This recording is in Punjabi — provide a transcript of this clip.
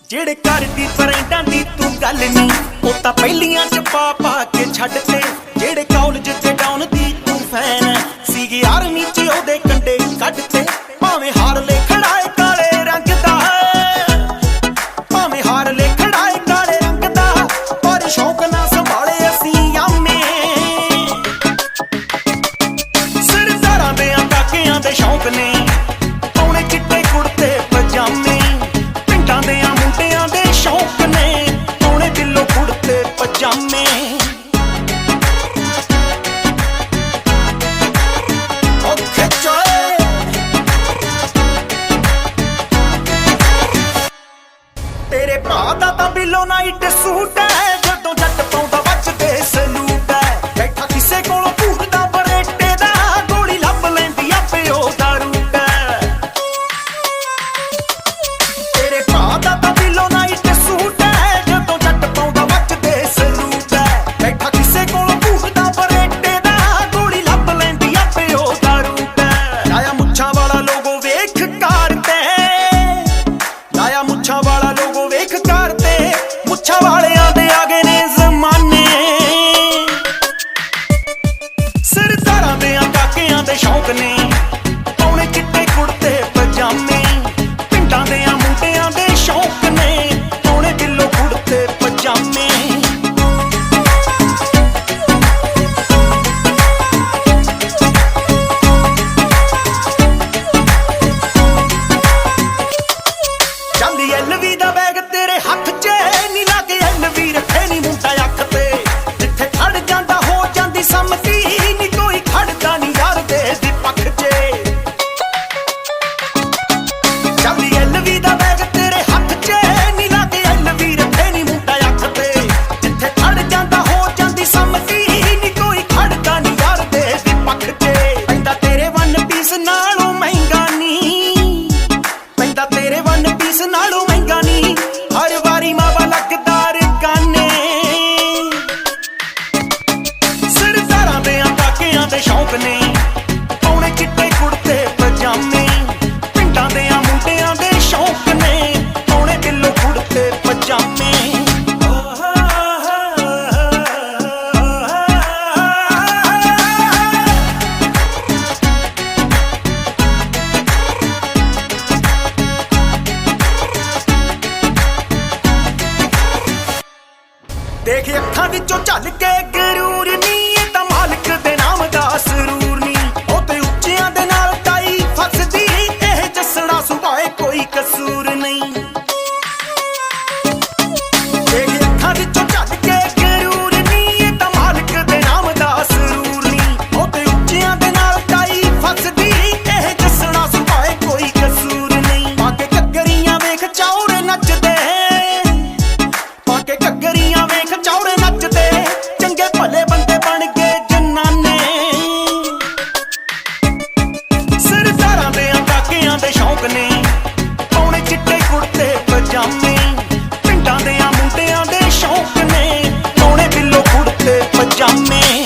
ਜਿਹੜੇ ਕਰਦੀ ਫਰੈਂਡਾਂ ਦੀ ਤੂੰ ਗੱਲ ਨੀ ਉਹ ਤਾਂ ਪਹਿਲੀਆਂ ਚ ਪਾ ਪਾ ਕੇ ਛੱਡ ਤੇ। ਜਿਹੜੇ ਕਾਲਜ ਤੇ ਡਾਊਨ ਦੀ ਤੂੰ ਫੈਨ ਸੀਗੀ ਆਰਮੀ ਚ ਉਹਦੇ ਕੰਡੇ ਕੱਢ ਤੇ। ਭਾਵੇਂ ਹਾਰ ਲੈ ਖੜਾਏ ਕਾਲੇ ਰੰਗ ਦਾ, ਭਾਵੇਂ ਹਾਰ ਲੈ ਖੜਾਏ ਕਾਲੇ ਰੰਗ ਦਾ, ਪਰ ਸ਼ੌਕ ਨਾ ਸੰਭਾਲੇ ਅਸੀਂ ਆਮੇ। ਸਰਦਾਰਾਂ ਦੇ ਕਾਕਿਆਂ ਦੇ ਸ਼ੌਕ ਨੇ ਪਾਉਣੇ ਚਿੱਟੇ ਕੁੜਤੇ ਪਜਾਮੇ। ਪਿੰਡਾਂ ਦੇ ਮੁੰਡਿਆਂ ਦੇ ਸ਼ੌਕ ਨੇ ਪਾਉਣੇ ਦਿਲੋਂ ਕੁੜਤੇ ਪਜਾਮੇ। ਤੇਰੇ ਭਰਾ ਦਾ ਤਾਂ ਬਿੱਲੋ ਨਾਈਟ ਸੂਟ ਹੈ, ਜਦੋਂ ਜੱਟ ਪਾਉਂਦਾ ਵੱਜਦੇ ਸਲੂਟ ਹੈ। ਬੈਠਾ ਕਿਸੇ ਕੋਲੋਂ ਭੂਰਦਾ ਬਰੇਟੇ ਦਾ, ਗੋਲੀ ਲੱਭ ਲੈਂਦੀ ਆਪੇ ਉਹਦਾ ਰੂਟ ਹੈ। ਤੇਰੇ ਭਰਾ ਦਾ ਤਾਂ ਬਿੱਲੋ ਨਾਈਟ ਸੂਟ ਹੈ, ਜਦੋਂ ਜੱਟ ਪਾਉਂਦਾ ਵੱਜਦੇ ਸਲੂਟ ਹੈ। ਬੈਠਾ ਕਿਸੇ ਕੋਲੋਂ ਭੂਰਦਾ ਬਰੇਟੇ ਦਾ, ਗੋਲੀ ਲੱਭ ਲੈਂਦੀ ਆਪੇ ਉਹਦਾ ਰੂਟ ਹੈ। ਲਾਇਆ ਮੁੱਛਾਂ ਵਾਲਾ ਲੋਗੋ ਵੇਖ ਕਾਰ ਤੇ, ਲਾਇਆ ਮੁੱਛਾਂ ਵਾਲਾ ਲੋਗੋ ਵੇਖ ਕਾਰ ਤੇ। ਮੁੱਛਾਂ ਵਾਲਿਆਂ ਦੇ ਆ ਗਏ ਨੇ ਜ਼ਮਾਨੇ, ਸਰਦਾਰਾਂ ਦੇ ਕਾਕਿਆਂ ਦੇ ਸ਼ੌਕ ਨੇ ਪਾਉਣੇ ਚਿੱਟੇ ਕੁੜਤੇ ਪਜਾਮੇ। ਪਿੰਡਾਂ ਦੇ ਮੁੰਡਿਆਂ ਦੇ ਸ਼ੌਕ ਨੇ ਪਾਉਣੇ ਦਿਲੋਂ ਕੁੜਤੇ ਪਜਾਮੇ। ਜਾਂਦੀ ਐਲਵੀ ਦਾ ਬੈਗ ਤੇਰੇ ਹੱਥ 'ਚ ਨੀ, ਲਾ ਕੇ ਐਲਵੀ ਰੱਖੇ ਨੀ ਮੁੰਡਾ ਅੱਖ ਤੇ। ਜਿੱਥੇ ਖੜ ਜਾਂਦਾ ਹੋ ਜਾਂਦੀ ਸੰਮਤੀ ਨੀ, ਕੋਈ ਖੜਦਾ ਨੀ ਯਾਰ ਦੇ ਪੱਖ 'ਚ। ਜਾਂਦੀ ਐਲਵੀ ਦਾ ਬੈਗ ਤੇਰੇ ਹੱਥ 'ਚ ਨੀ, ਲਾ ਕੇ ਐਲਵੀ ਰੱਖੇ ਨੀ ਮੁੰਡਾ ਅੱਖ ਤੇ। ਜਿੱਥੇ ਖੜ ਜਾਂਦਾ ਹੋ ਜਾਂਦੀ ਸੰਮਤੀ ਨੀ, ਕੋਈ ਖੜਦਾ ਨੀ ਯਾਰ ਦੇ ਪੱਖ 'ਚ। ਪੈਂਦਾ ਤੇਰੇ ਵਨ ਪੀਸ ਨਾਲੋਂ ਮਹਿੰਗਾ ਨੀ, ਪੈਂਦਾ ਤੇਰੇ ਵਨ ਪੀਸ ਨਾਲੋਂ ਮਹਿੰਗਾ ਨੀ, ਹਰ ਵਾਰੀ ਮਾਵਾ ਲੱਗਦਾ ਰਕਾਨੇ। ਸਰਦਾਰਾਂ ਦੇ ਕਾਕਿਆਂ ਦੇ ਸ਼ੌਕ ਨੇ ਪਾਉਣੇ ਚਿੱਟੇ ਕੁੜਤੇ ਪਜਾਮੇ। ਪਿੰਡਾਂ ਦੇ ਮੁੰਡਿਆਂ ਦੇ ਸ਼ੌਕ ਨੇ ਪਾਉਣੇ ਦਿਲੋਂ ਕੁੜਤੇ ਪਜਾਮੇ। ਦੇਖ ਅੱਖਾਂ ਵਿੱਚੋਂ ਝੱਲ ਕੇ ਗਰੂਰ ਨੀ, ਇਹ ਤਾਂ ਮਾਲਕ ਦੇ ਨਾਮ ਦਾ ਸਰੂਰ ਨੀ। ਉਹ ਤੇ ਉੱਚਿਆਂ ਦੇ ਨਾਲ ਤਾਈ ਫਸਦੀ, ਇਹ ਜੱਸੜਾ ਸੁਭਾਏ ਕੋਈ ਕਸੂਰ ਨਹੀਂ। ਦੇਖ ਅੱਖਾਂ ਵਿੱਚੋਂ ਝੱਲ ਕੇ ਗਰੂਰ ਨੀ, ਇਹ ਤਾਂ ਮਾਲਕ ਦੇ ਨਾਮ ਦਾ ਸਰੂਰ ਨੀ। ਉਹ ਤੇ ਉੱਚਿਆਂ ਦੇ ਨਾਲ ਤਾਈ ਫਸਦੀ, ਇਹ ਜੱਸੜਾ ਸੁਭਾਏ ਕੋਈ ਕਸੂਰ ਨਹੀਂ। ਪਾ ਕੇ ਘੱਗਰੀਆਂ ਵੇਖ ਚੌਰੇ ਨੱਚਦੇ, ਪਾ ਕੇ ਘੱਗਰੀਆਂ ਵੇਖ ਚੌਰੇ ਨੱਚਦੇ, ਚੰਗੇ ਭਲੇ ਬੰਦੇ ਬਣ ਗਏ ਜਨਾਨੇ। ਸਰਦਾਰਾਂ ਦੇ ਕਾਕਿਆਂ ਦੇ ਸ਼ੌਕ ਨੇ ਪਾਉਣੇ ਚਿੱਟੇ ਕੁੜਤੇ ਪਜਾਮੇ। ਪਿੰਡਾਂ ਦੇ ਮੁੰਡਿਆਂ ਦੇ ਸ਼ੌਕ ਨੇ ਪਾਉਣੇ ਦਿਲੋਂ ਕੁੜਤੇ ਪਜਾਮੇ।